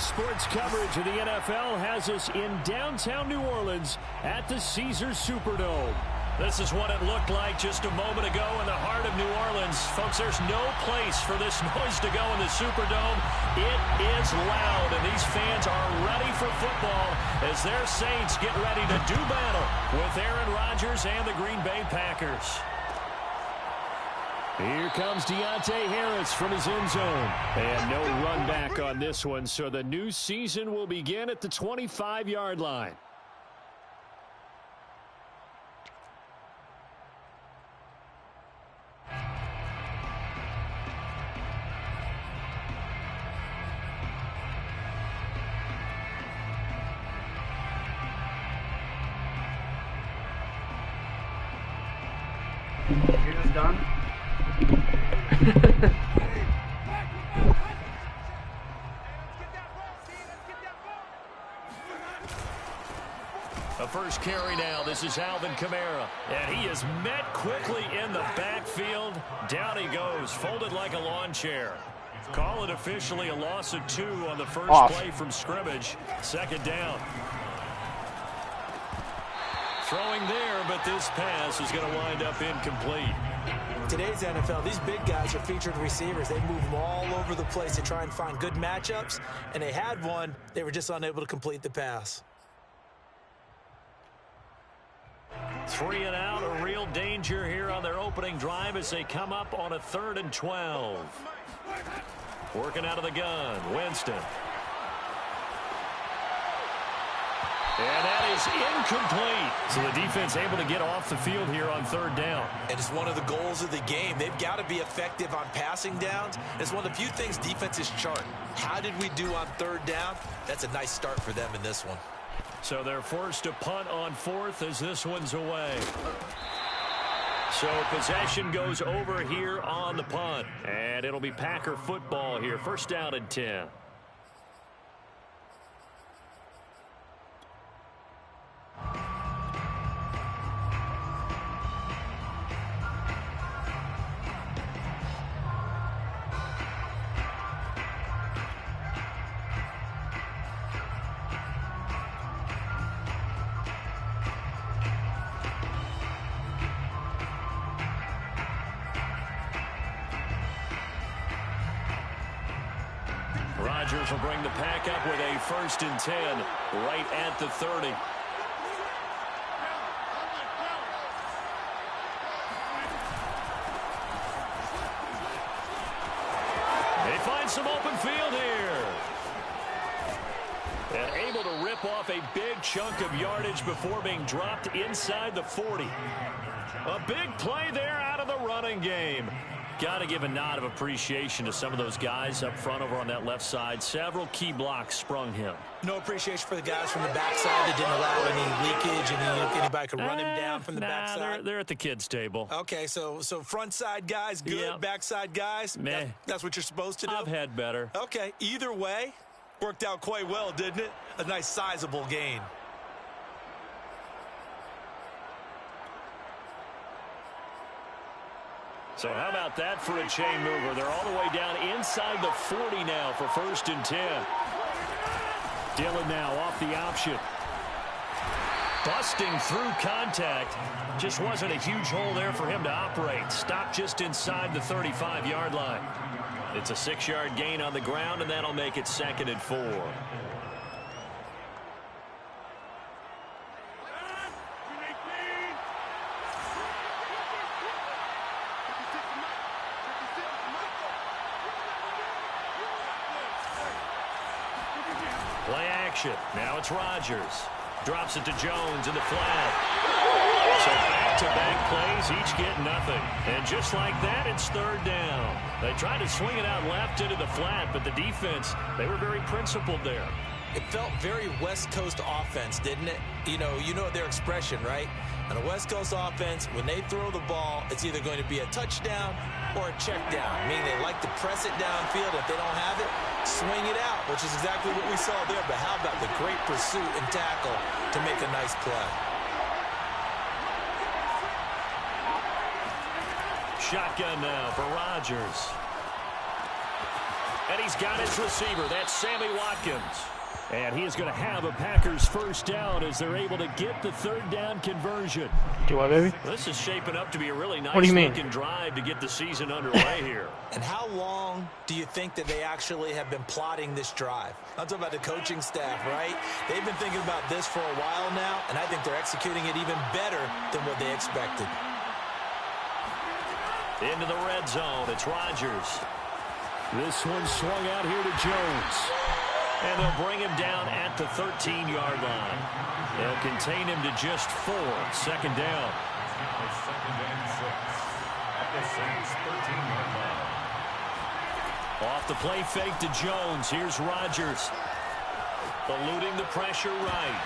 Sports coverage of the NFL has us in downtown New Orleans at the Caesars Superdome. This is what it looked like just a moment ago in the heart of New Orleans. Folks, there's no place for this noise to go in the Superdome. It is loud, and these fans are ready for football as their Saints get ready to do battle with Aaron Rodgers and the Green Bay Packers. Here comes Deontay Harris from his end zone. And no run back on this one, so the new season will begin at the 25-yard line. You're just done? The first carry now. This is Alvin Kamara. And he is met quickly in the backfield. Down he goes, folded like a lawn chair. Call it officially a loss of 2 on the first play from scrimmage. Second down. Throwing there, but this pass is going to wind up incomplete. Today's NFL, these big guys are featured receivers. They move them all over the place to try and find good matchups, and they had one. They were just unable to complete the pass. 3 and out, a real danger here on their opening drive as they come up on a 3rd and 12. Working out of the gun, Winston. And that is incomplete. So the defense able to get off the field here on 3rd down. And it's one of the goals of the game. They've got to be effective on passing downs. It's one of the few things defenses chart. How did we do on 3rd down? That's a nice start for them in this one. So they're forced to punt on 4th as this one's away. So possession goes over here on the punt. And it'll be Packer football here. 1st down and 10. Rodgers will bring the pack up with a 1st and 10 right at the 30. They find some open field here. And able to rip off a big chunk of yardage before being dropped inside the 40. A big play there out of the running game. Got to give a nod of appreciation to some of those guys up front over on that left side. Several key blocks sprung him. No appreciation for the guys from the backside that didn't allow any leakage and anybody could run him down from the backside. They're at the kids' table. Okay, so front side guys good, yeah. Backside guys, that's what you're supposed to do? I've had better. Okay, either way, worked out quite well, didn't it? A nice sizable gain. So how about that for a chain mover? They're all the way down inside the 40 now for 1st and 10. Dillon now off the option. Busting through contact. Just wasn't a huge hole there for him to operate. Stopped just inside the 35-yard line. It's a 6-yard gain on the ground, and that'll make it 2nd and 4. Play action. Now it's Rodgers. Drops it to Jones in the flat. So back-to-back plays, each get nothing. And just like that, it's 3rd down. They tried to swing it out left into the flat, but the defense, they were very principled there. It felt very West Coast offense, didn't it? You know their expression, right? On a West Coast offense, when they throw the ball, it's either going to be a touchdown or a check down, meaning they like to press it downfield. If they don't have it, swing it out, which is exactly what we saw there. But how about the great pursuit and tackle to make a nice play? Shotgun now for Rodgers. And he's got his receiver. That's Sammy Watkins. And he is going to have a Packers first down as they're able to get the third down conversion. Do I, baby? This is shaping up to be a really nice looking drive to get the season underway here. And how long do you think that they actually have been plotting this drive? I'm talking about the coaching staff, right? They've been thinking about this for a while now, and I think they're executing it even better than what they expected. Into the red zone. It's Rodgers. This one swung out here to Jones. And they'll bring him down at the 13-yard line. They'll contain him to just 4. Second down. Second and 6 at the Saints 13-yard line. Off the play fake to Jones. Here's Rodgers. Eluding the pressure right.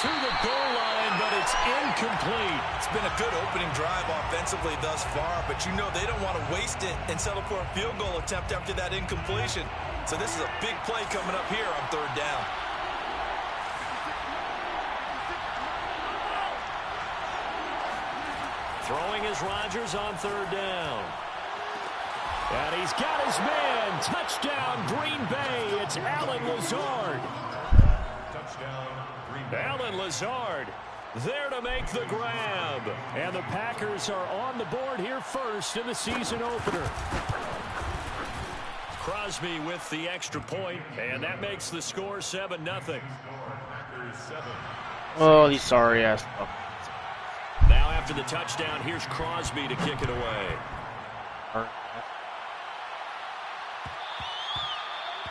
To the goal line, but it's incomplete. It's been a good opening drive offensively thus far, but you know they don't want to waste it and settle for a field goal attempt after that incompletion. So this is a big play coming up here on third down. Throwing is Rodgers on third down. And he's got his man. Touchdown, Green Bay. It's Allen Lazard. Touchdown, Green Bay. Allen Lazard there to make the grab. And the Packers are on the board here first in the season opener. Crosby with the extra point, and that makes the score 7-0. Oh, these sorry ass. Now after the touchdown, here's Crosby to kick it away.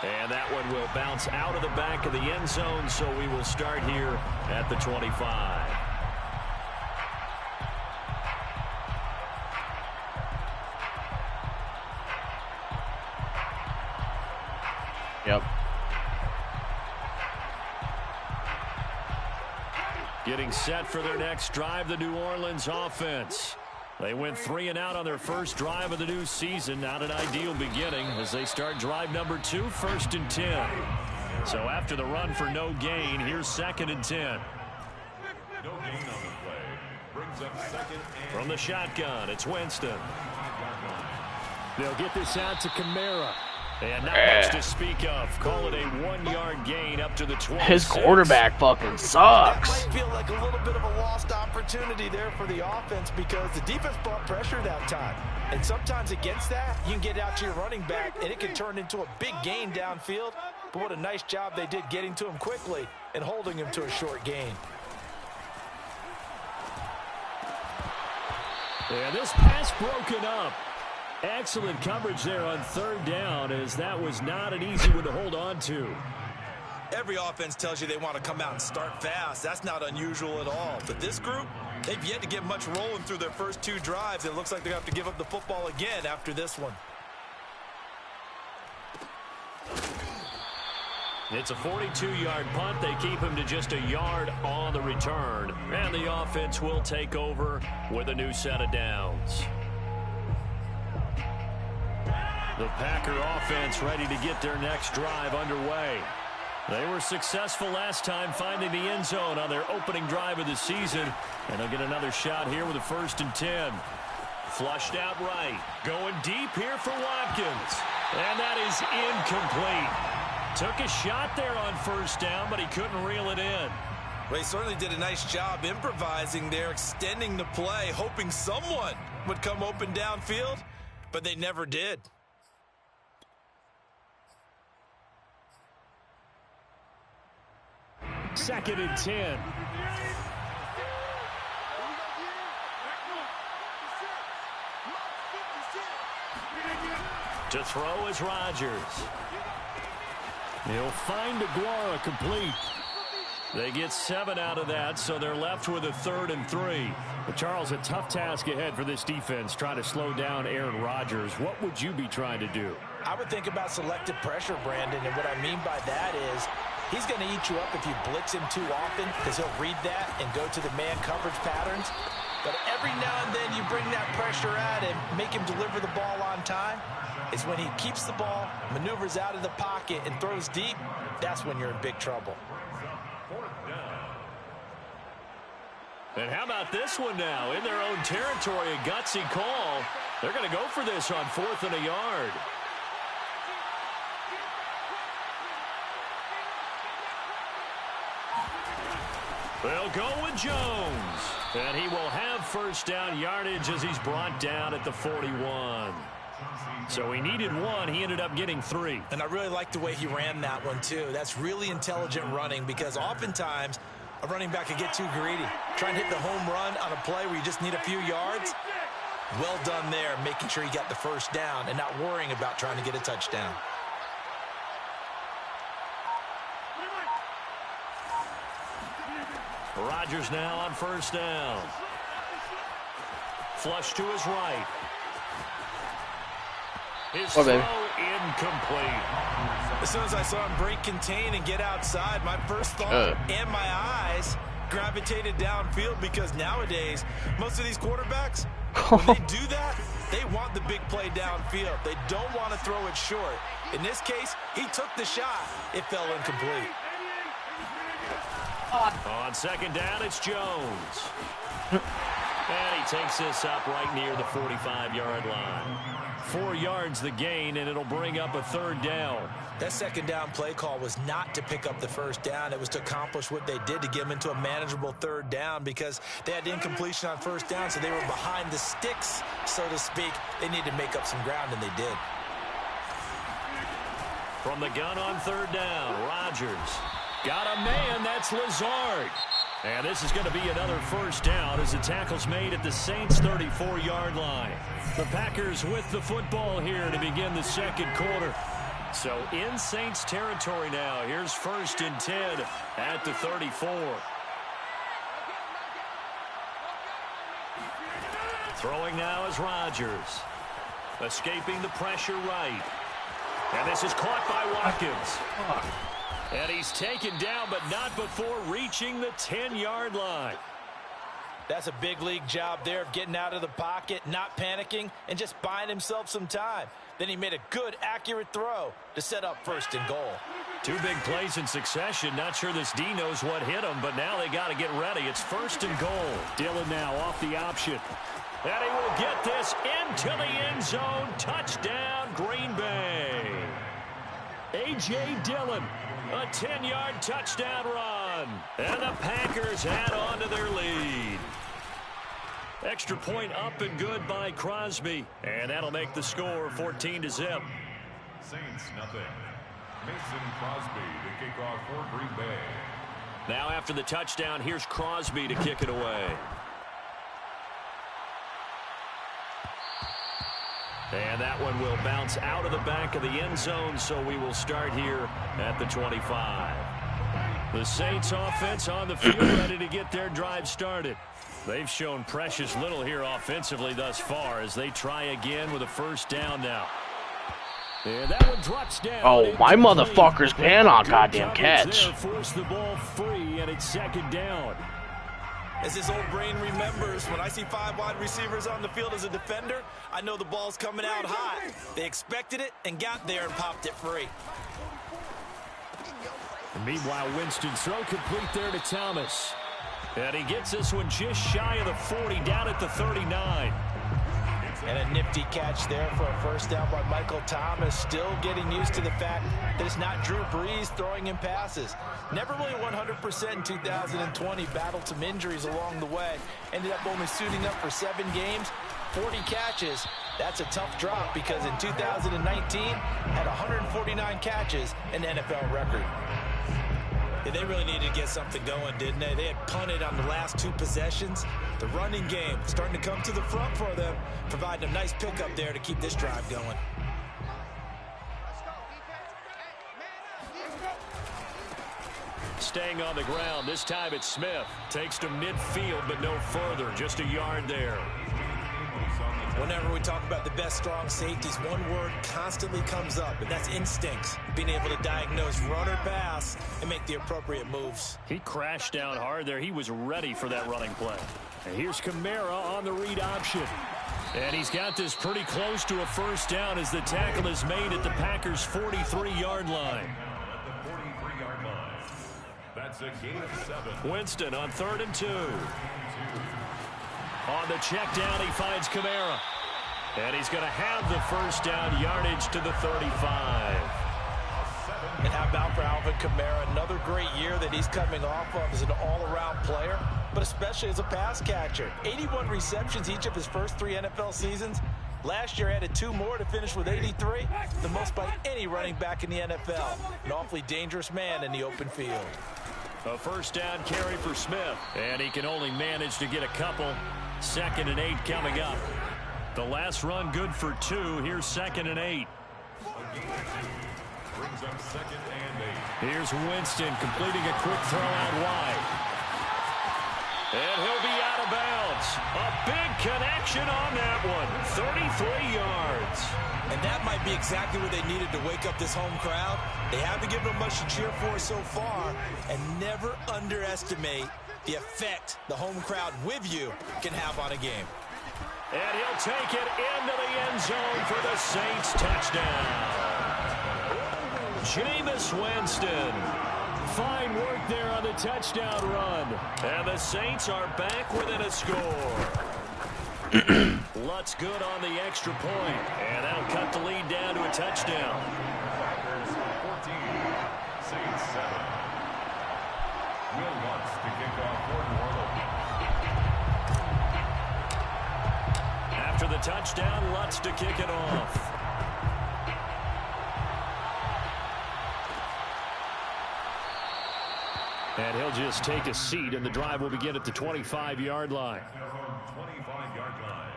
And that one will bounce out of the back of the end zone, so we will start here at the 25. Yep. Getting set for their next drive, the New Orleans offense. They went 3 and out on their first drive of the new season. Not an ideal beginning as they start drive number 2, 1st and 10. So after the run for no gain, here's 2nd and 10. No gain on the play. Brings up 2nd and From the shotgun, it's Winston. They'll get this out to Kamara. And not much to speak of. Call it a 1-yard gain up to the 20. His quarterback fucking sucks. That might feel like a little bit of a lost opportunity there for the offense because the defense brought pressure that time. And sometimes against that, you can get out to your running back, and it can turn into a big gain downfield. But what a nice job they did getting to him quickly and holding him to a short gain. And this pass broken up. Excellent coverage there on third down, as that was not an easy one to hold on to. Every offense tells you they want to come out and start fast. That's not unusual at all. But this group, they've yet to get much rolling through their first 2 drives. It looks like they're going to have to give up the football again after this one. It's a 42-yard punt. They keep him to just a yard on the return. And the offense will take over with a new set of downs. The Packer offense ready to get their next drive underway. They were successful last time finding the end zone on their opening drive of the season. And they'll get another shot here with a 1st and 10. Flushed out right. Going deep here for Watkins. And that is incomplete. Took a shot there on 1st down, but he couldn't reel it in. Well, he certainly did a nice job improvising there, extending the play, hoping someone would come open downfield, but they never did. Second and 10. To throw is Rodgers. He'll find Aguara complete. They get 7 out of that, so they're left with a 3rd and 3. But Charles, a tough task ahead for this defense, trying to slow down Aaron Rodgers. What would you be trying to do? I would think about selective pressure, Brandon, and what I mean by that is he's going to eat you up if you blitz him too often because he'll read that and go to the man coverage patterns. But every now and then you bring that pressure at him, make him deliver the ball on time. It's when he keeps the ball, maneuvers out of the pocket, and throws deep, that's when you're in big trouble. And how about this one now? In their own territory, a gutsy call. They're going to go for this on 4th and a yard. They'll go with Jones. And he will have first down yardage as he's brought down at the 41. So he needed 1. He ended up getting 3. And I really like the way he ran that one, too. That's really intelligent running because oftentimes a running back can get too greedy. Trying to hit the home run on a play where you just need a few yards. Well done there, making sure he got the first down and not worrying about trying to get a touchdown. Rodgers now on first down. Flush to his right. His throw incomplete. As soon as I saw him break contain and get outside, my first thought and my eyes gravitated downfield because nowadays, most of these quarterbacks, when they do that, they want the big play downfield. They don't want to throw it short. In this case, he took the shot. It fell incomplete. On second down, it's Jones. And he takes this up right near the 45-yard line. 4 yards the gain, and it'll bring up a third down. That second down play call was not to pick up the first down. It was to accomplish what they did to get them into a manageable third down because they had incompletion on first down, so they were behind the sticks, so to speak. They needed to make up some ground, and they did. From the gun on third down, Rodgers. Got a man, that's Lazard. And this is going to be another first down as the tackle's made at the Saints' 34-yard line. The Packers with the football here to begin the second quarter. So in Saints territory now. Here's 1st and 10 at the 34. Throwing now is Rodgers. Escaping the pressure right. And this is caught by Watkins. And he's taken down, but not before reaching the 10-yard line. That's a big league job there of getting out of the pocket, not panicking, and just buying himself some time. Then he made a good, accurate throw to set up 1st and goal. 2 big plays in succession. Not sure this D knows what hit him, but now they got to get ready. It's 1st and goal. Dillon now off the option. And he will get this into the end zone. Touchdown, Green Bay. A.J. Dillon. A 10-yard touchdown run. And the Packers add on to their lead. Extra point up and good by Crosby. And that'll make the score 14-0. Saints nothing. Mason Crosby to kick off for Green Bay. Now after the touchdown, here's Crosby to kick it away. And that one will bounce out of the back of the end zone, so we will start here at the 25. The Saints offense on the field ready to get their drive started. They've shown precious little here offensively thus far as they try again with a first down now. And that one drops down. Oh, my motherfucker's pan on goddamn catch. Force the ball free, and it's 2nd down. As his old brain remembers, when I see 5 wide receivers on the field as a defender, I know the ball's coming out hot. They expected it and got there and popped it free. And meanwhile, Winston's throw complete there to Thomas. And he gets this one just shy of the 40, down at the 39. And a nifty catch there for a first down by Michael Thomas. Still getting used to the fact that it's not Drew Brees throwing him passes. Never really 100% in 2020. Battled some injuries along the way. Ended up only suiting up for 7 games, 40 catches. That's a tough drop because in 2019, had 149 catches, an NFL record. Yeah, they really needed to get something going, didn't they? They had punted on the last 2 possessions. The running game starting to come to the front for them, providing a nice pickup there to keep this drive going. Staying on the ground, this time it's Smith. Takes to midfield, but no further, just a yard there. Whenever we talk about the best strong safeties, one word constantly comes up, and that's instincts. Being able to diagnose run or pass and make the appropriate moves. He crashed down hard there. He was ready for that running play. And here's Kamara on the read option. And he's got this pretty close to a first down as the tackle is made at the Packers' 43-yard line. At the 43-yard line. That's a gain of 7. Winston on 3rd and 2. On the check down, he finds Kamara. And he's going to have the first down, yardage to the 35. And how about for Alvin Kamara? Another great year that he's coming off of as an all-around player, but especially as a pass catcher. 81 receptions each of his first 3 NFL seasons. Last year added 2 more to finish with 83, the most by any running back in the NFL. An awfully dangerous man in the open field. A first down carry for Smith, and he can only manage to get a couple. 2nd and 8 coming up. The last run good for 2. Here's 2nd and 8. Brings up 2nd and 8. Here's Winston completing a quick throw out wide. And he'll be out of bounds. A big connection on that one. 33 yards. And that might be exactly what they needed to wake up this home crowd. They haven't given them much to cheer for so far. And never underestimate the effect the home crowd with you can have on a game. And he'll take it into the end zone for the Saints touchdown. Jameis Winston. Fine work there on the touchdown run. And the Saints are back within a score. Lutz good on the extra point. And that'll cut the lead down to a touchdown. Packers 14, Saints 7. Will Lutz to kick off for New Orleans. After the touchdown, Lutz to kick it off. And he'll just take a seat, and the drive will begin at the 25-yard line. 25-yard line.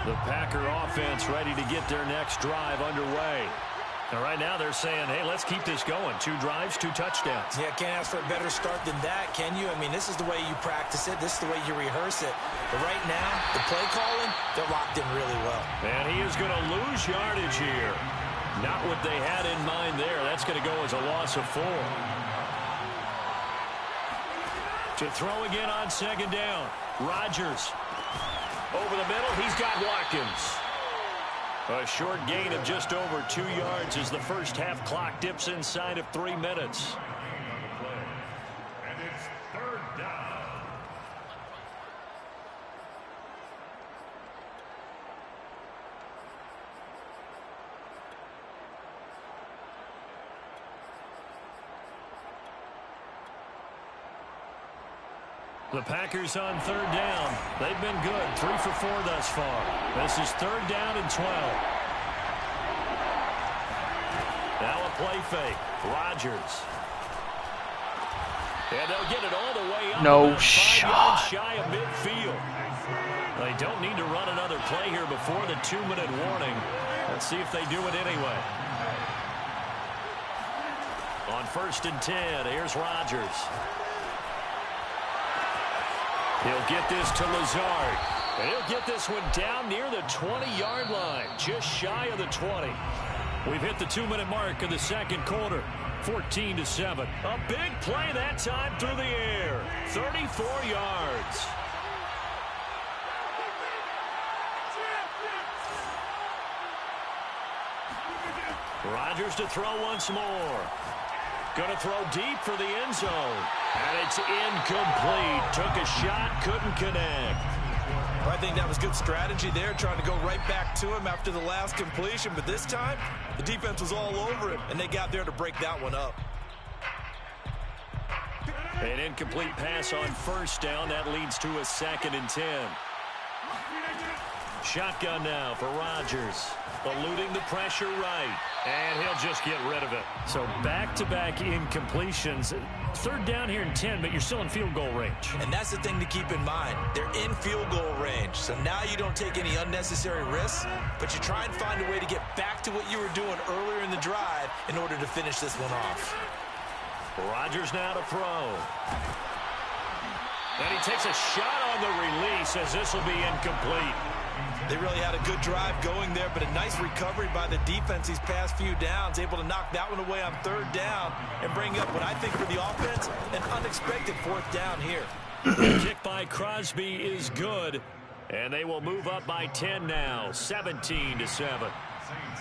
The Packer offense ready to get their next drive underway. And right now they're saying, hey, let's keep this going. 2 drives, 2 touchdowns. Yeah, can't ask for a better start than that, can you? I mean, this is the way you practice it. This is the way you rehearse it. But right now, the play calling, they're locked in really well. And he is going to lose yardage here. Not what they had in mind there. That's going to go as a loss of 4. To throw again on 2nd down. Rodgers. Over the middle, he's got Watkins. A short gain of just over 2 yards as the first half clock dips inside of 3 minutes. And it's 3rd down. The Packers on 3rd down. They've been good. 3 for 4 thus far. This is 3rd down and 12. Now a play fake. Rodgers. And they'll get it all the way up. No 5 shot. yards shy of midfield. They don't need to run another play here before the 2-minute warning. Let's see if they do it anyway. On 1st and 10, here's Rodgers. He'll get this to Lazard. And he'll get this one down near the 20-yard line, just shy of the 20. We've hit the 2-minute mark of the 2nd quarter, 14-7. A big play that time through the air, 34 yards. Rodgers to throw once more. Going to throw deep for the end zone. And it's incomplete. Took a shot, couldn't connect. Well, I think that was good strategy there, trying to go right back to him after the last completion. But this time, the defense was all over him, and they got there to break that one up. An incomplete pass on 1st down. That leads to a 2nd and 10. Shotgun now for Rodgers. Eluding the pressure right. And he'll just get rid of it. So back-to-back incompletions. 3rd down here in 10, but you're still in field goal range. And that's the thing to keep in mind. They're in field goal range. So now you don't take any unnecessary risks, but you try and find a way to get back to what you were doing earlier in the drive in order to finish this one off. Rodgers now to throw. And he takes a shot on the release as this will be incomplete. They really had a good drive going there, but a nice recovery by the defense these past few downs, able to knock that one away on 3rd down and bring up what I think for the offense, an unexpected 4th down here. The kick by Crosby is good, and they will move up by 10 now, 17-7.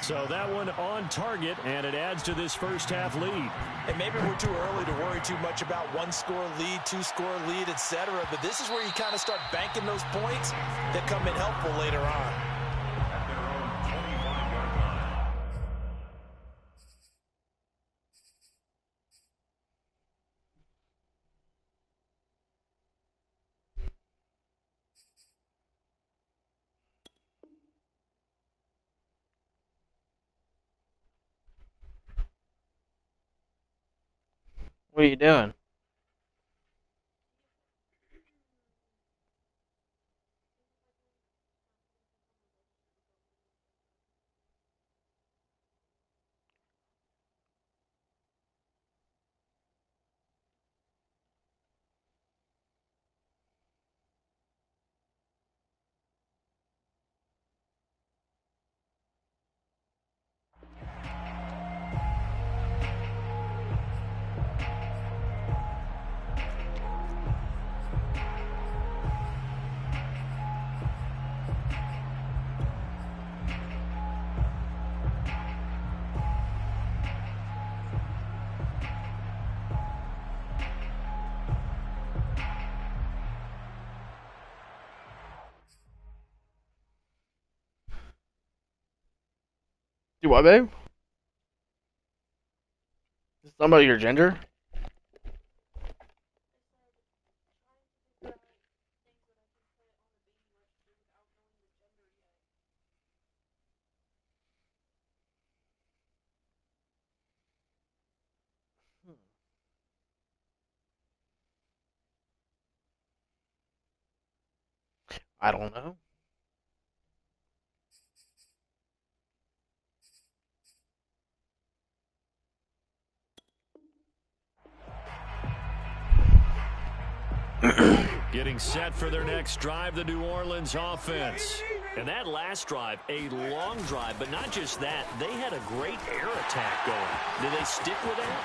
So that one on target, and it adds to this first half lead. And maybe we're too early to worry too much about one-score lead, two-score lead, etc. But this is where you kind of start banking those points that come in helpful later on. At their own 25-yard line. What are you doing? Do what, babe? Is somebody your ginger? I don't know. Getting set for their next drive, the New Orleans offense. And that last drive, a long drive, but not just that. They had a great air attack going. Do they stick with that?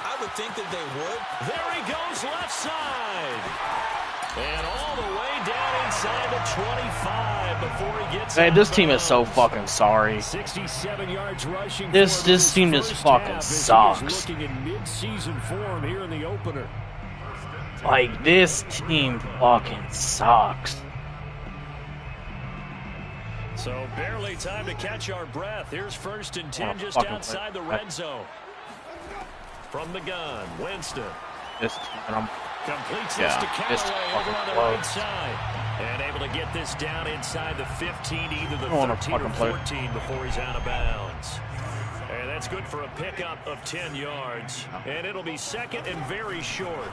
I would think that they would. There he goes, left side. And all the way down inside the 25 before he gets Hey, out this of team is so bounds. fucking sorry. 67 yards rushing. This for his team just first fucking half as he is sucks. looking in mid-season form here in the opener. Like, this team fucking sucks. So barely time to catch our breath. Here's 1st and 10 just fucking outside the play. red zone. From the gun, Winston. This team, Completes Yeah, this to this Callaway over on the fucking right side. And able to get this down inside the 15, either the I wanna 13 or fucking play. 14 before he's out of bounds. And that's good for a pickup of 10 yards. And it'll be 2nd and very short.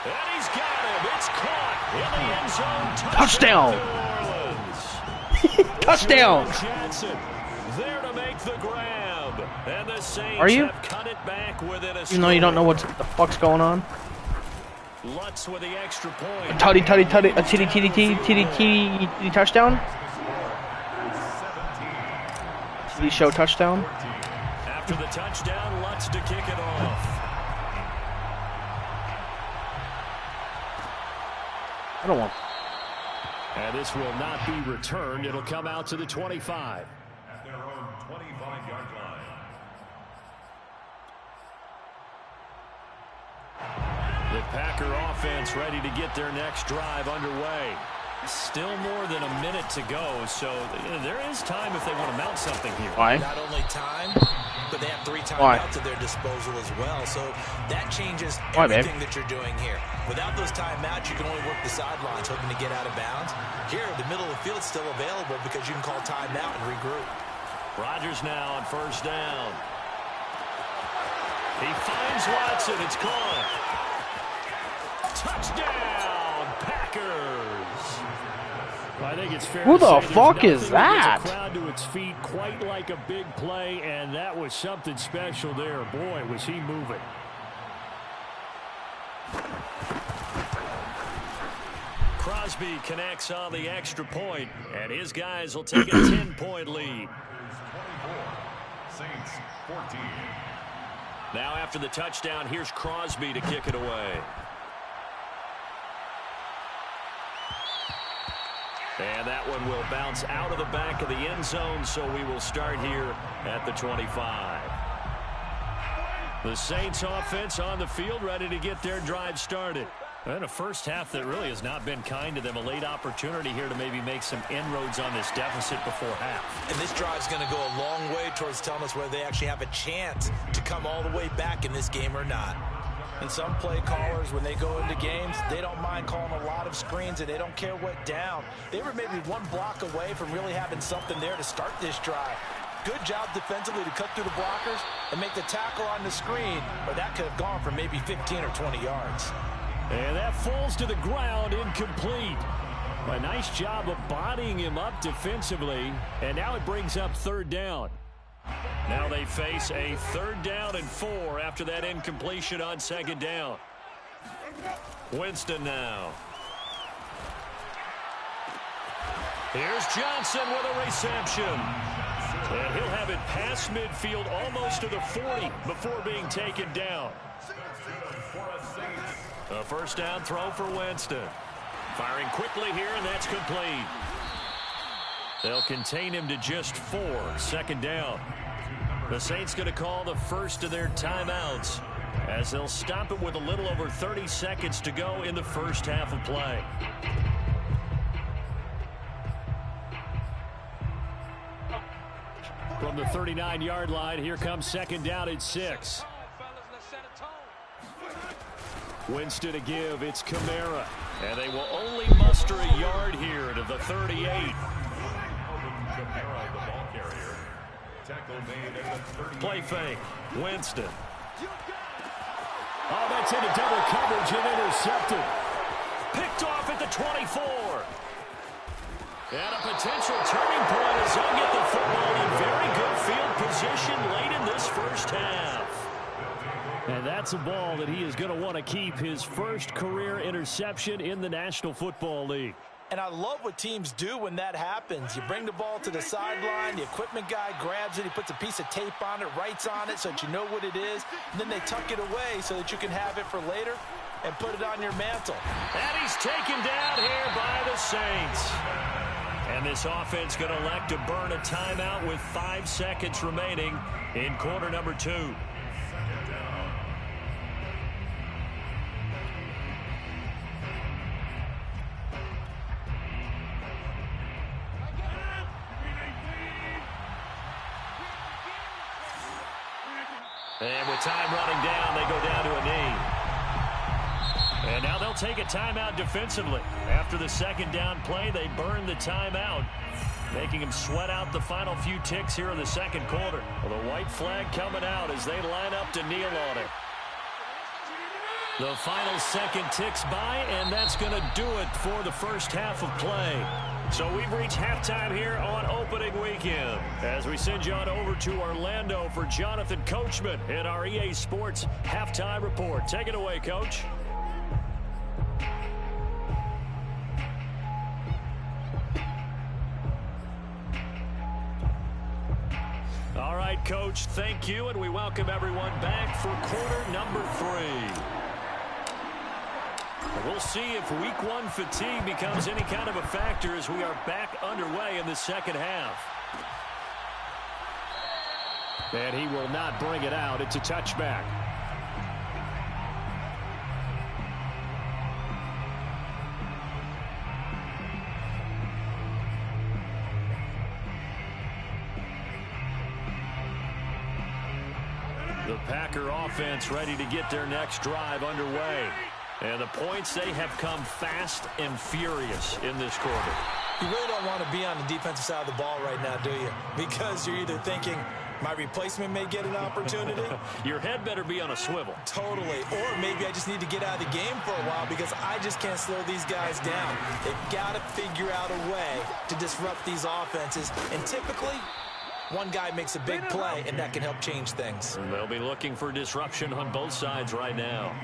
And he's got him. It's caught in the end zone. Touchdown! Touchdown! Johnson there to make the grab. And the Saints Are you? have cut it back within a Even though you don't know score. what the fuck's going on. Lutz with the extra point. Tutty, a titty, touchdown? TV show touchdown? After the touchdown, Lutz to kick it off. I don't want. And this will not be returned. It'll come out to the 25. At their own 25-yard line. The Packer offense ready to get their next drive underway. Still more than a minute to go, so there is time if they want to mount something here. Why? Not only time, but they have 3 Why? timeouts at their disposal as well. So that changes Why, babe? everything that you're doing here. Without those timeouts, you can only work the sidelines, hoping to get out of bounds. Here, the middle of the field's still available because you can call timeout and regroup. Rodgers now on 1st down. He finds Watson. It's caught. Touchdown, Packers. I think it's fair Who to the say there's fuck is nothing that? gets a crowd to its feet quite like a big play, and that was something special there. Boy, was he moving. Crosby connects on the extra point, and his guys will take a 10-point lead. 24. Saints 14. Now after the touchdown, here's Crosby to kick it away. And that one will bounce out of the back of the end zone, so we will start here at the 25. The Saints offense on the field, ready to get their drive started. And a first half that really has not been kind to them. A late opportunity here to maybe make some inroads on this deficit before half. And this drive is going to go a long way towards telling us whether they actually have a chance to come all the way back in this game or not. And some play callers, when they go into games, they don't mind calling a lot of screens, and they don't care what down. They were maybe one block away from really having something there to start this drive. Good job defensively to cut through the blockers and make the tackle on the screen, or that could have gone for maybe 15 or 20 yards. And that falls to the ground, incomplete. A nice job of bodying him up defensively, and now it brings up third down. Now they face a 3rd down and 4 after that incompletion on 2nd down. Winston now. Here's Johnson with a reception. And he'll have it past midfield almost to the 40 before being taken down. A 1st down throw for Winston. Firing quickly here, and that's complete. They'll contain him to just 4, 2nd down. The Saints going to call the first of their timeouts as they'll stop it with a little over 30 seconds to go in the first half of play. From the 39-yard line, here comes 2nd down and 6. Winston to give, it's Kamara. And they will only muster a yard here to the 38. Play fake. Winston. Oh, that's into double coverage and intercepted. Picked off at the 24. And a potential turning point as they'll get the football in very good field position late in this first half. And that's a ball that he is going to want to keep, his first career interception in the National Football League. And I love what teams do when that happens. You bring the ball to the sideline, the equipment guy grabs it, he puts a piece of tape on it, writes on it so that you know what it is, and then they tuck it away so that you can have it for later and put it on your mantle. And he's taken down here by the Saints. And this offense going to elect to burn a timeout with 5 seconds remaining in quarter number 2. And with time running down, they go down to a knee. And now they'll take a timeout defensively. After the 2nd down play, they burn the timeout, making them sweat out the final few ticks here in the 2nd quarter. Well, the white flag coming out as they line up to kneel on it. The final 2nd ticks by, and that's going to do it for the first half of play. So we've reached halftime here on opening weekend as we send you on over to Orlando for Jonathan Coachman in our EA Sports Halftime Report. Take it away, Coach. All right, Coach, thank you, and we welcome everyone back for quarter number 3. We'll see if week 1 fatigue becomes any kind of a factor as we are back underway in the second half. And he will not bring it out. It's a touchback. The Packer offense ready to get their next drive underway. And the points, they have come fast and furious in this quarter. You really don't want to be on the defensive side of the ball right now, do you? Because you're either thinking, my replacement may get an opportunity. Your head better be on a swivel. Totally. Or maybe I just need to get out of the game for a while because I just can't slow these guys down. They've got to figure out a way to disrupt these offenses. And typically, one guy makes a big play, and that can help change things. And they'll be looking for disruption on both sides right now.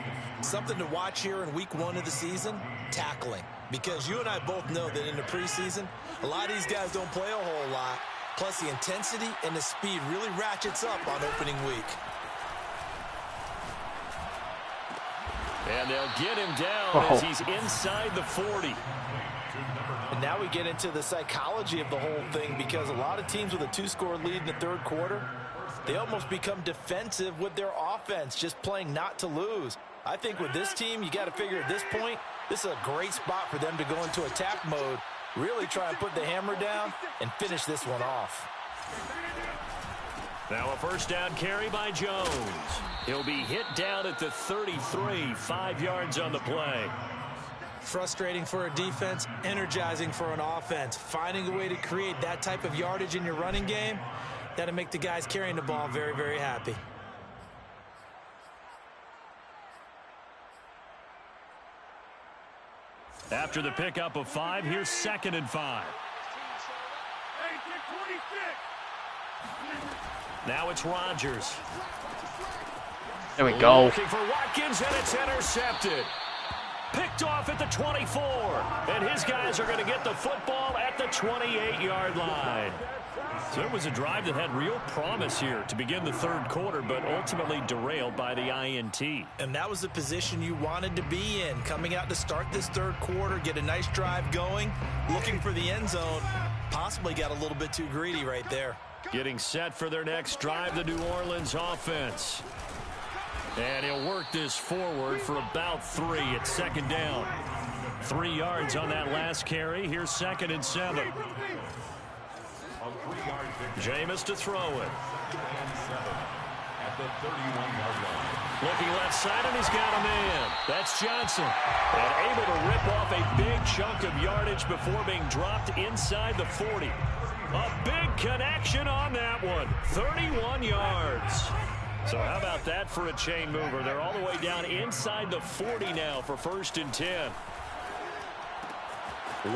Something to watch here in week 1 of the season, tackling. Because you and I both know that in the preseason, a lot of these guys don't play a whole lot. Plus, the intensity and the speed really ratchets up on opening week. And they'll get him down as he's inside the 40. And now we get into the psychology of the whole thing, because a lot of teams with a 2-score lead in the third quarter, they almost become defensive with their offense, just playing not to lose. I think with this team, you got to figure at this point, this is a great spot for them to go into attack mode, really try and put the hammer down and finish this one off. Now a first down carry by Jones. He'll be hit down at the 33, 5 yards on the play. Frustrating for a defense, energizing for an offense. Finding a way to create that type of yardage in your running game, that'll make the guys carrying the ball very, very happy. After the pickup of 5, here's 2nd and 5. Now it's Rodgers. There we go. Looking for Watkins, and it's intercepted. Picked off at the 24. And his guys are going to get the football at the 28-yard line. So it was a drive that had real promise here to begin the third quarter, but ultimately derailed by the INT. And that was the position you wanted to be in, coming out to start this third quarter, get a nice drive going, looking for the end zone. Possibly got a little bit too greedy right there. Getting set for their next drive, the New Orleans offense. And he'll work this forward for about 3 at 2nd down. 3 yards on that last carry. Here's 2nd and 7. Jameis to throw it. At the 31-yard line. Looking left side, and he's got a man. That's Johnson. And able to rip off a big chunk of yardage before being dropped inside the 40. A big connection on that one. 31 yards. So how about that for a chain mover? They're all the way down inside the 40 now for 1st and 10.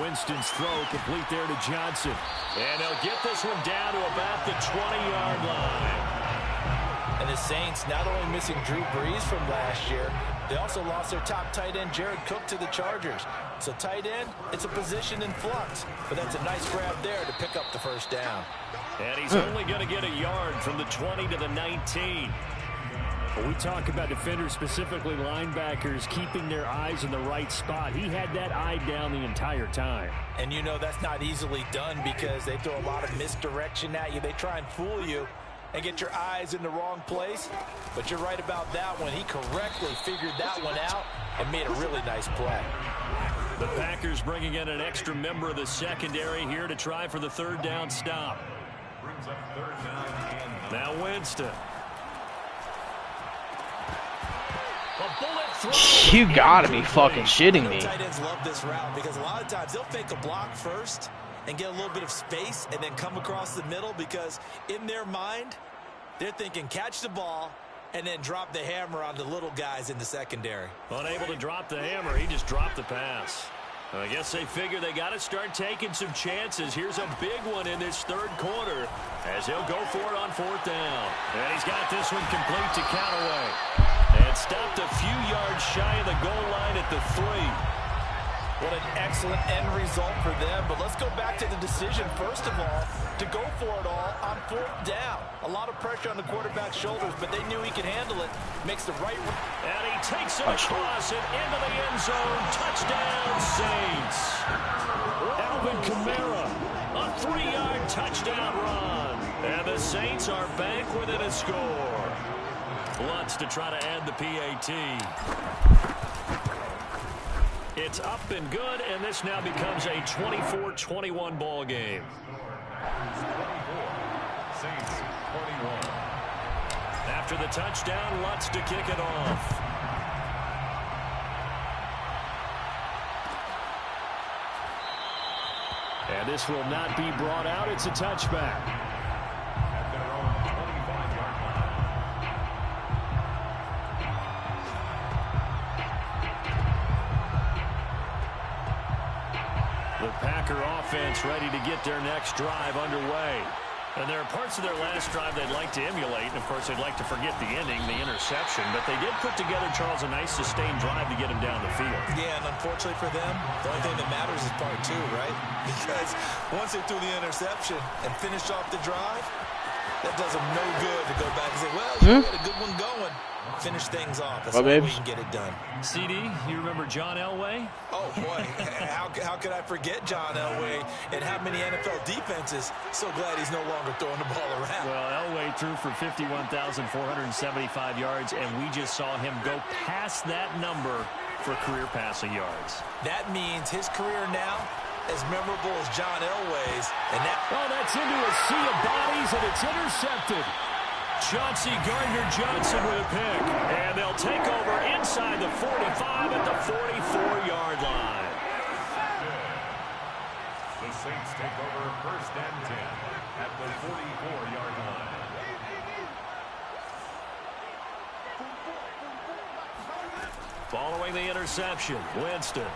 Winston's throw complete there to Johnson. And they'll get this one down to about the 20-yard line. And the Saints not only missing Drew Brees from last year, they also lost their top tight end, Jared Cook, to the Chargers. So tight end, it's a position in flux. But that's a nice grab there to pick up the first down. And he's only going to get a yard from the 20 to the 19. When we talk about defenders, specifically linebackers, keeping their eyes in the right spot, he had that eye down the entire time. And you know that's not easily done because they throw a lot of misdirection at you. They try and fool you and get your eyes in the wrong place. But you're right about that one. He correctly figured that one out and made a really nice play. The Packers bringing in an extra member of the secondary here to try for the 3rd down stop. Brings up 3rd down and Now Winston. You gotta be fucking shitting me. Tight ends love this route because a lot of times they'll fake a block first and get a little bit of space and then come across the middle, because in their mind they're thinking catch the ball and then drop the hammer on the little guys in the secondary. Unable to drop the hammer, he just dropped the pass. I guess they figure they got to start taking some chances. Here's a big one in this third quarter as he'll go for it on 4th down. And he's got this one complete to Callaway. And stopped a few yards shy of the goal line at the 3. What an excellent end result for them. But let's go back to the decision, first of all, to go for it all on 4th down. A lot of pressure on the quarterback's shoulders, but they knew he could handle it. Makes the right... And he takes it across and into the end zone. Touchdown, Saints. Alvin Kamara, a 3-yard touchdown run. And the Saints are back within a score. Lutz to try to add the PAT. It's up and good, and this now becomes a 24-21 ball game. 24. Saints 21. After the touchdown, Lutz to kick it off. And this will not be brought out. It's a touchback. At their own 25-yard line. The Packer offense ready to get their next drive underway. And there are parts of their last drive they'd like to emulate. And, of course, they'd like to forget the ending, the interception. But they did put together, Charles, a nice sustained drive to get him down the field. Yeah, and unfortunately for them, the only thing that matters is part 2, right? Because once they threw the interception and finished off the drive, That does him no good to go back and say, well, you had a good one going. Finish things off. That's the way we can get it done. CD, you remember John Elway? Oh, boy. How could I forget John Elway and how many NFL defenses? So glad he's no longer throwing the ball around. Well, Elway threw for 51,475 yards, and we just saw him go past that number for career passing yards. That means his career now as memorable as John Elway's. And that's into a sea of bodies, and it's intercepted. Chauncey Gardner-Johnson with a pick. And they'll take over inside the 45 at the 44-yard line. The Saints take over 1st and 10 at the 44-yard line. Following the interception, Winston.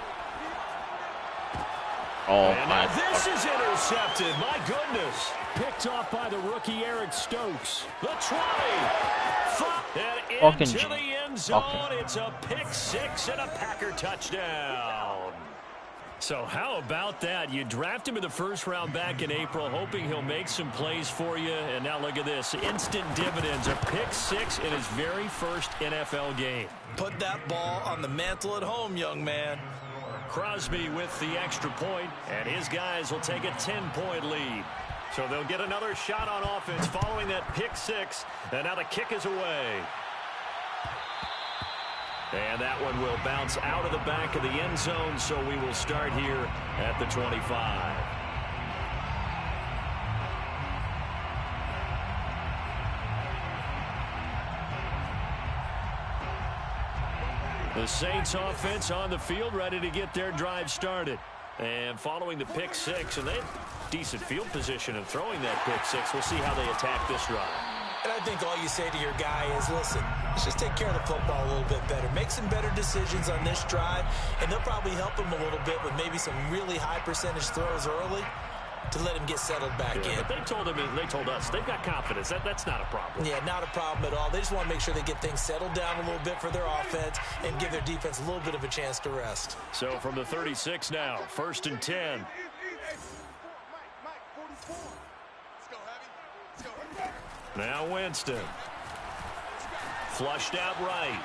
Oh, and now this is intercepted. My goodness. Picked off by the rookie Eric Stokes. The try. And into the end zone. It's a pick six and a Packer touchdown. So how about that? You draft him in the first round back in April, hoping he'll make some plays for you. And now look at this. Instant dividends. A pick six in his very first NFL game. Put that ball on the mantle at home, young man. Crosby with the extra point, and his guys will take a 10-point lead. So they'll get another shot on offense following that pick six, and now the kick is away. And that one will bounce out of the back of the end zone, so we will start here at the 25. The Saints offense on the field, ready to get their drive started. And following the pick six, and they have decent field position in throwing that pick six. We'll see how they attack this drive. And I think all you say to your guy is, listen, let's just take care of the football a little bit better. Make some better decisions on this drive, and they'll probably help him a little bit with maybe some really high percentage throws early to let him get settled back in. But they told us they've got confidence. That's not a problem. Yeah, not a problem at all. They just want to make sure they get things settled down a little bit for their offense and give their defense a little bit of a chance to rest. So from the 36 now, 1st and 10. Now Winston. Flushed out right.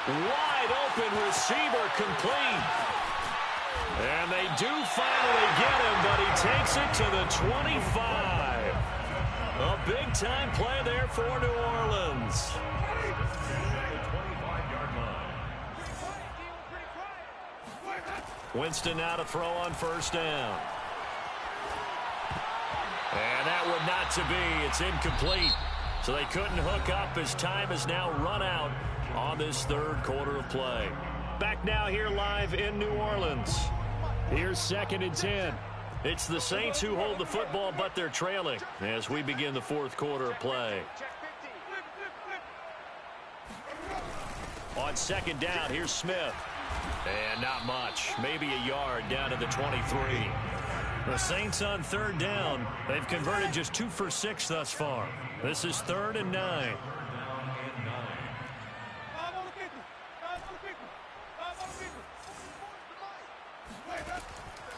Wide open receiver complete. And they do finally get him, but he takes it to the 25. A big-time play there for New Orleans. Winston now to throw on 1st down. And that would not to be. It's incomplete. So they couldn't hook up as time has now run out on this 3rd quarter of play. Back now here live in New Orleans. Here's 2nd and 10. It's the Saints who hold the football, but they're trailing as we begin the 4th quarter of play. On 2nd down, here's Smith. And not much. Maybe a yard down to the 23. The Saints on 3rd down. They've converted just 2 for 6 thus far. This is 3rd and 9.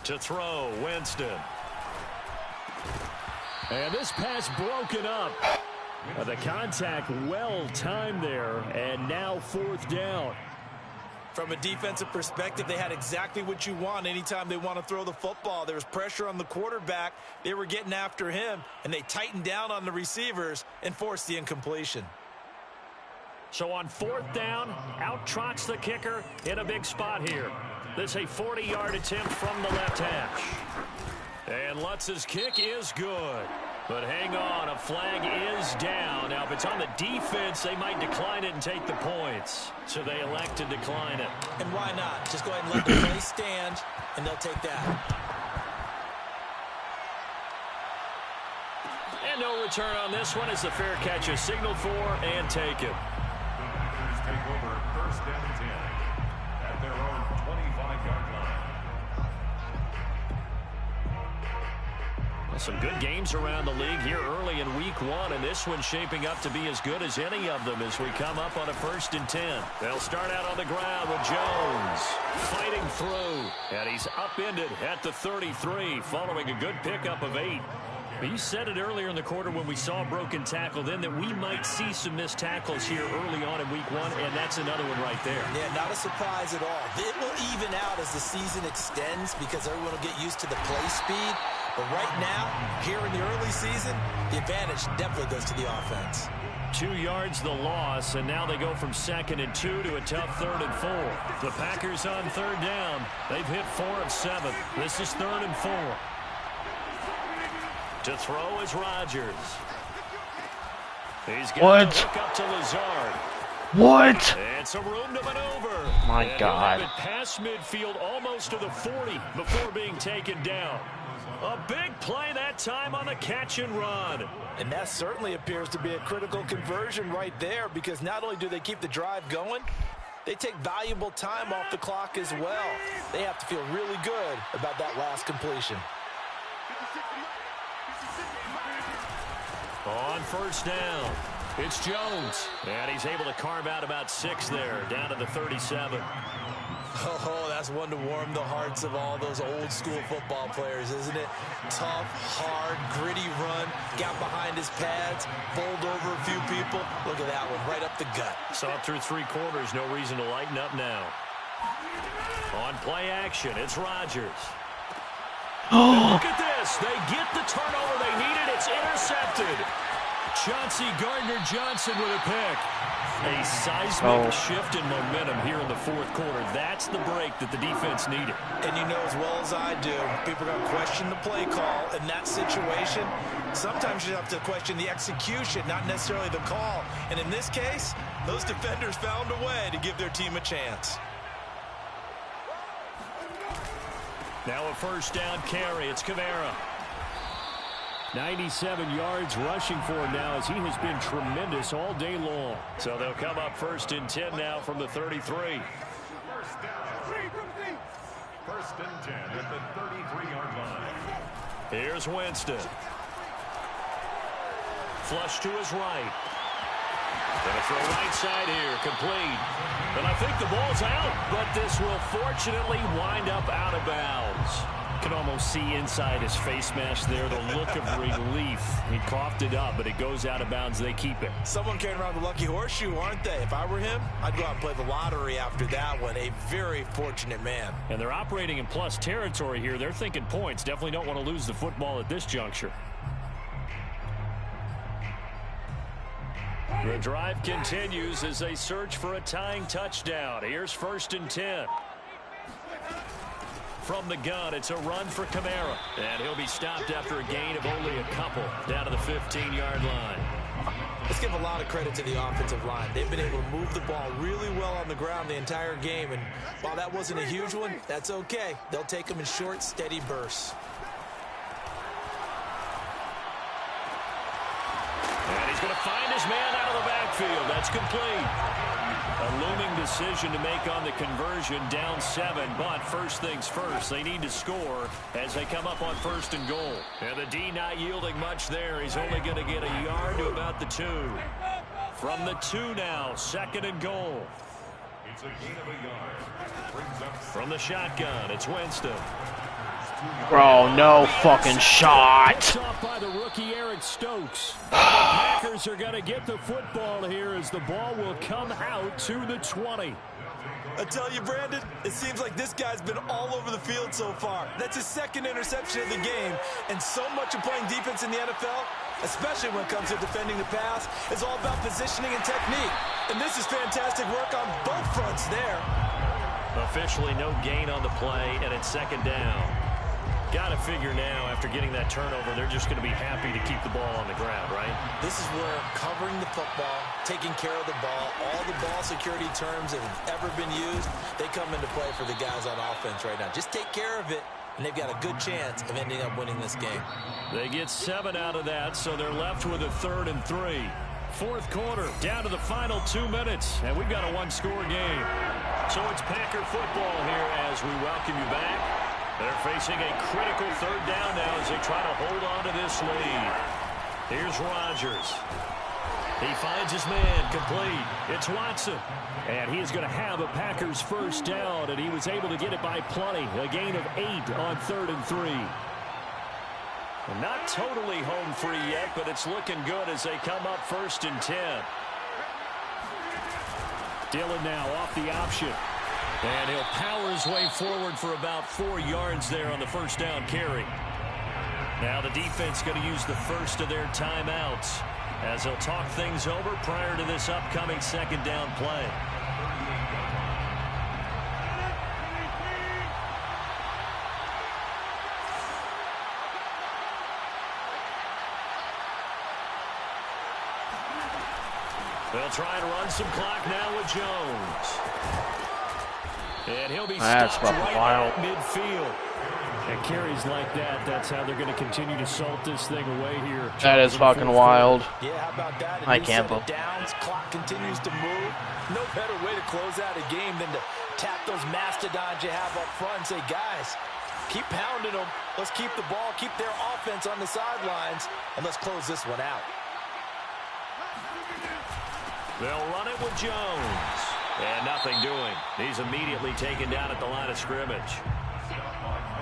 To throw, Winston. And this pass broken up. The contact well timed there, and now 4th down. From a defensive perspective, they had exactly what you want anytime they want to throw the football. There was pressure on the quarterback. They were getting after him, and they tightened down on the receivers and forced the incompletion. So on 4th down, out trots the kicker in a big spot here. This is a 40-yard attempt from the left hash. And Lutz's kick is good. But hang on, a flag is down. Now, if it's on the defense, they might decline it and take the points. So they elect to decline it. And why not? Just go ahead and let the play stand, and they'll take that. And no return on this one as the fair catch is signaled for and taken. Packers take over 1st and 10 at their own 25-yard line. Some good games around the league here early in week 1, and this one's shaping up to be as good as any of them as we come up on a 1st and 10. They'll start out on the ground with Jones fighting through, and he's upended at the 33 following a good pickup of 8. You said it earlier in the quarter when we saw a broken tackle then that we might see some missed tackles here early on in week 1, and that's another one right there. Yeah, not a surprise at all. It will even out as the season extends because everyone will get used to the play speed. But right now, here in the early season, the advantage definitely goes to the offense. 2 yards the loss, and now they go from 2nd and 2 to a tough 3rd and 4. The Packers on 3rd down. They've hit 4 of 7. This is 3rd and 4. To throw is Rodgers. He's got to look up to Lazard. What? And some room to maneuver. My God. He'll have it past midfield almost to the 40 before being taken down. A big play that time on the catch and run. And that certainly appears to be a critical conversion right there because not only do they keep the drive going, they take valuable time off the clock as well. They have to feel really good about that last completion. On 1st down, it's Jones. And he's able to carve out about 6 there, down to the 37. Oh, that's one to warm the hearts of all those old school football players, isn't it? Tough, hard, gritty run, got behind his pads, bowled over a few people. Look at that one, right up the gut. Saw it through 3 quarters, no reason to lighten up now. On play action, it's Rodgers. Look at this. They get the turnover they needed. It's intercepted. Chauncey Gardner-Johnson with a pick. A seismic shift in momentum here in the 4th quarter. That's the break that the defense needed. And you know as well as I do, people are going to question the play call in that situation. Sometimes you have to question the execution, not necessarily the call. And in this case, those defenders found a way to give their team a chance. Now a 1st down carry. It's Kamara. 97 yards rushing for him now as he has been tremendous all day long. So they'll come up 1st and 10 now from the 33. 1st and 10 at the 33-yard line. Here's Winston. Flush to his right. Gonna throw right side here, complete. And I think the ball's out, but this will fortunately wind up out of bounds. Can almost see inside his face mask there, the look of relief. He coughed it up, but it goes out of bounds. They keep it. Someone carrying around the lucky horseshoe, aren't they? If I were him, I'd go out and play the lottery after that one. A very fortunate man. And they're operating in plus territory here. They're thinking points. Definitely don't want to lose the football at this juncture. The drive continues as they search for a tying touchdown. Here's 1st and 10. From the gun, it's a run for Kamara. And he'll be stopped after a gain of only a couple down to the 15-yard line. Let's give a lot of credit to the offensive line. They've been able to move the ball really well on the ground the entire game. And while that wasn't a huge one, that's okay. They'll take them in short, steady bursts. And he's going to find his man out of the backfield. That's complete. A looming decision to make on the conversion, down 7. But first things first, they need to score as they come up on 1st and goal. And the D not yielding much there. He's only going to get a yard to about the 2. From the 2 now, 2nd and goal. It's a gain of a yard. Brings up from the shotgun, it's Winston. Bro, no fucking shot. Off by the rookie Eric Stokes. The Packers are going to get the football here as the ball will come out to the 20. I tell you, Brandon, it seems like this guy's been all over the field so far. That's his 2nd interception of the game. And so much of playing defense in the NFL, especially when it comes to defending the pass, is all about positioning and technique. And this is fantastic work on both fronts there. Officially no gain on the play, and it's 2nd down. Got to figure now, after getting that turnover, they're just going to be happy to keep the ball on the ground, right? This is where covering the football, taking care of the ball, all the ball security terms that have ever been used, they come into play for the guys on offense right now. Just take care of it, and they've got a good chance of ending up winning this game. They get 7 out of that, so they're left with a 3rd and 3. 4th quarter, down to the final 2 minutes, and we've got a one-score game. So it's Packer football here as we welcome you back. They're facing a critical third down now as they try to hold on to this lead. Here's Rodgers. He finds his man complete. It's Watson. And he is going to have a Packers first down, and he was able to get it by plenty. A gain of 8 on 3rd and 3. Not totally home free yet, but it's looking good as they come up 1st and 10. Dillon now off the option. And he'll power his way forward for about 4 yards there on the first down carry. Now the defense going to use the first of their timeouts as they'll talk things over prior to this upcoming 2nd down play. They'll try and run some clock now with Jones. And he'll be stopped right at midfield. And carries like that, that's how they're going to continue to salt this thing away here. That is fucking wild. Yeah, how about that? I can't believe. Downs, clock continues to move. No better way to close out a game than to tap those mastodons you have up front and say, guys, keep pounding them. Let's keep the ball, keep their offense on the sidelines, and let's close this one out. They'll run it with Jones. And nothing doing. He's immediately taken down at the line of scrimmage.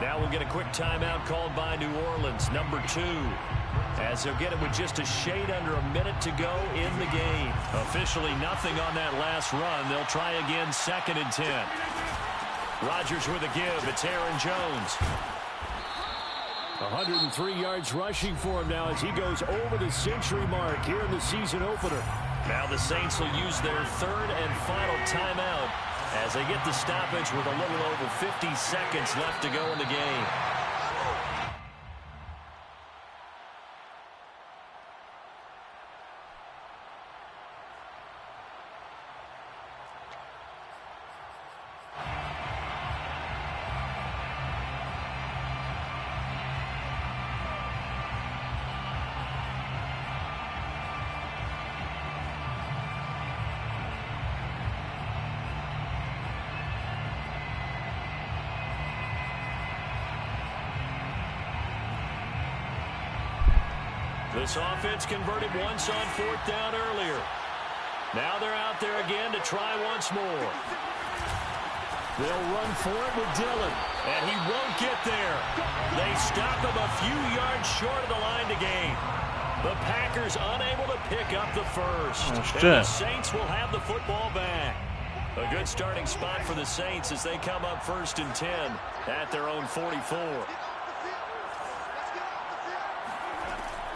Now we'll get a quick timeout called by New Orleans, number 2. As they'll get it with just a shade under a minute to go in the game. Officially nothing on that last run. They'll try again 2nd and 10. Rodgers with a give. It's Aaron Jones. 103 yards rushing for him now as he goes over the century mark here in the season opener. Now the Saints will use their 3rd and final timeout as they get the stoppage with a little over 50 seconds left to go in the game. This offense converted once on 4th down earlier. Now they're out there again to try once more. They'll run for it with Dillon, and he won't get there. They stop him a few yards short of the line to gain. The Packers unable to pick up the first. And the Saints will have the football back. A good starting spot for the Saints as they come up 1st and 10 at their own 44.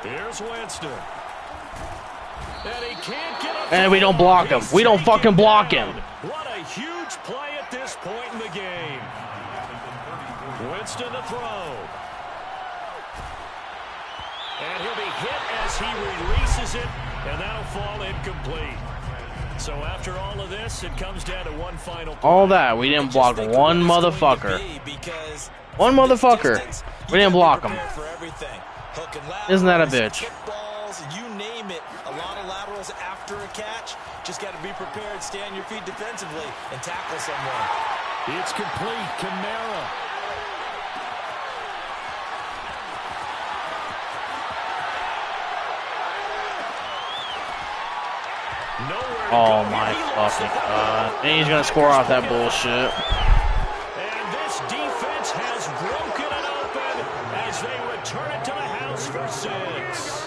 Here's Winston. And he can't get up. And we don't block him. We don't fucking block him. What a huge play at this point in the game. Winston to throw. And he'll be hit as he releases it, and that'll fall incomplete. So after all of this, it comes down to one final play. All that. We didn't block one motherfucker. One motherfucker. We didn't block him. Isn't that a bitch? Kickballs, you name it. A lot of laterals after a catch. Just got to be prepared, stay on your feet defensively, and tackle someone. It's complete. Kamara. Oh my fucking god. And he's gonna score off that bullshit. And this defense has broken it open as they return it to the house for 6.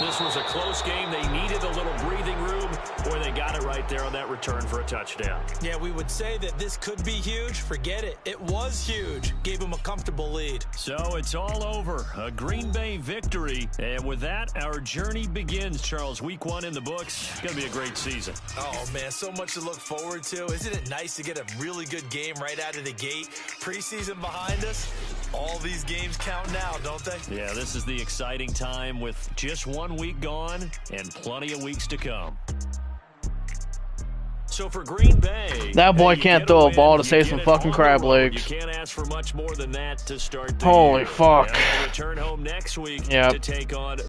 This was a close game. They needed a little breathing room. Boy, they got it right there on that return for a touchdown. Yeah, we would say that this could be huge. Forget it. It was huge. Gave them a comfortable lead. So it's all over. A Green Bay victory. And with that, our journey begins, Charles. Week 1 in the books. It's going to be a great season. Oh, man, so much to look forward to. Isn't it nice to get a really good game right out of the gate? Preseason behind us. All these games count now, don't they? Yeah, this is the exciting time with just 1 week gone and plenty of weeks to come. So for Green Bay, that boy can't throw a ball to save some fucking crab legs. You can't ask for much more than that to start the Holy year. fuck. And they'll return home next week to take on